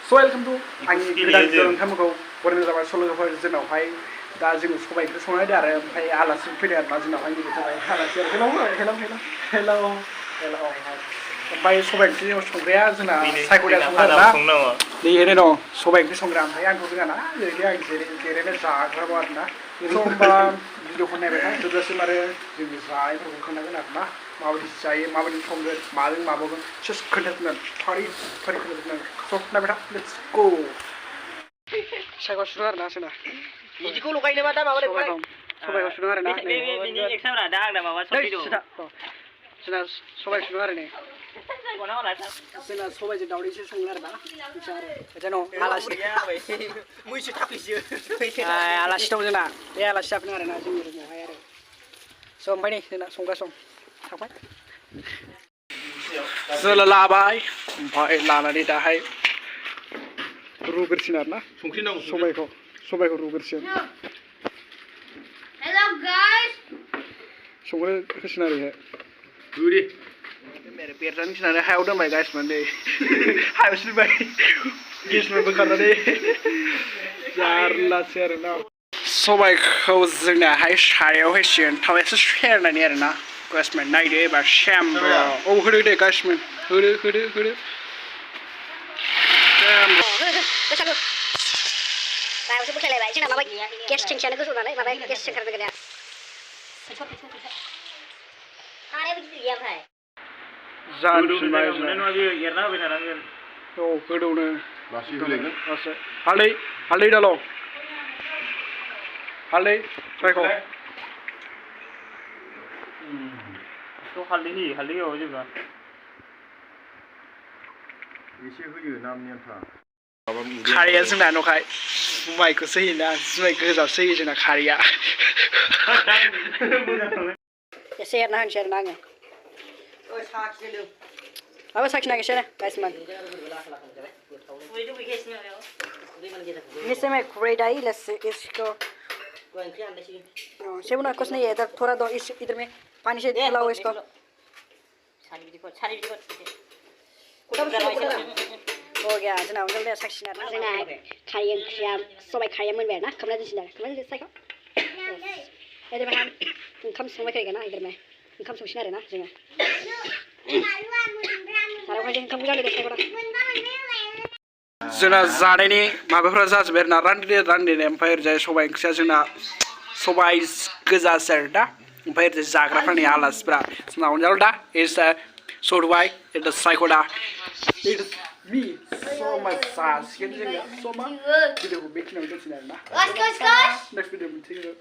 So welcome to आंनि गोदान नोंथांमोनखौ बरनि जाबाय सल'फोर जोंनावहाय दा जोङो सबाइ ओंख्रि संनाय दं आरो ओमफ्राय आलासि फैदों आरोना जोंनावहाय नैबे जाबाय आलासि हेलौ ओमफ्राय सबाइ ओंख्रि संग्राया जोंना सायख'नाया संग्रा आरोना बेनो दं सबाइ ओंख्रि संग्रा ओमफ्राय आंखौ रोङाना ओरैनो आं जिरायना जाग्राबो आरोना होमबा भिडिअखौ नायबाय था जोबजासिम आरो जोंनि जानायफोरखौ खोन्थागोन आरोना माबायदि जायो माबायदि संगोन माजों माबागोन सेस खोन्थाजोबगोन फारि खोन्थाजोबगोन सब नायबाय था लेट्स गो सायख' सुदों आरोना जोंना बिदिखौ लगायनोबा दा माबा सबाइखौ सुदों आरोना बिनि एक्सट्रा दा आंना माबा सब्जि दं जोंना सबाइ सुदों आरो नै जोंना सबाइजों दावदैसो संगोन आरोना आलासि मैसो थाफैसो आलासि दं जोंना बे आलासि जाफैदों आरोना जोंनि रुमावहाय आरो स' ओमफ्राय नै जोंना संग्रा सं थांबाय जोला लाबाय ओमफ्राय लानानै दाहाय रुग्रोसिन आरोना संख्रि नांगौ सबाइखौ रुग्रोसिन Hello guys. संग्रा होसिन आरो गुरि बेरनानै फिसिनानै हायाव दोनबाय गाइसमोन नै हायाव सिबाय गेसमोन बोखारनानै जारलासै आरोना सबाइखौ जोंनाहाय सारायाव होसिगोन थाव एसे सेरनानै आरोना गाइसमोन नायदो एबार श्यामब्र औ होदो दे गाइसमोन होदो Saya bukan lewat, cina mama gas cengkeh aku sudah naik, mama gas cengkeh aku dah. Hari begitu dia bhai. Jangan oh, kedua halai dah lo. Halai, saya kau. तो halai हो juga. एसे होयो नामनि आन्था खारिया जोंना न'खाय जुमायखौसो होयोना जुमाय गोजासो होयो जोंना खारिया एसे एरना होनोसै आरोना आङो माबा साखिनांगोनसै गाइसमोन इससे मैं ग्रेड आई लेट्स इसको सेवना कुछ नहीं है इधर थोड़ा दो इस इधर में पानी से मिलाओ इसको हो गया जोंना उनजों साखिना जोंना खारि ओंख्रिया सबाइ खारिया मोनबाय आरोना खोबना दोनसिन आरो खोबना दोनसै सायख' इधर में ओंखाम संबाय थायो ना इधर में ओंखाम संसिन आरोना जोङो सारायावहाय जों ओंखामखौ जानोदो सायख'ना जोंना जानायनि माबाफोरा जाजोब्बाय आरोना रानदे ओमफ्राय ओरैजाय सबाइ ओंख्रिया जोंना सबाइ गोजासो आरो दा ओमफ्राय ओरैजाय जाग्राफोरनि आलासिफ्रा जोंना अनजाल दा इज Sobai it is Saikoda. It is me. So much sauce. Can you see so much? Video will be making a difference. Next video will take it.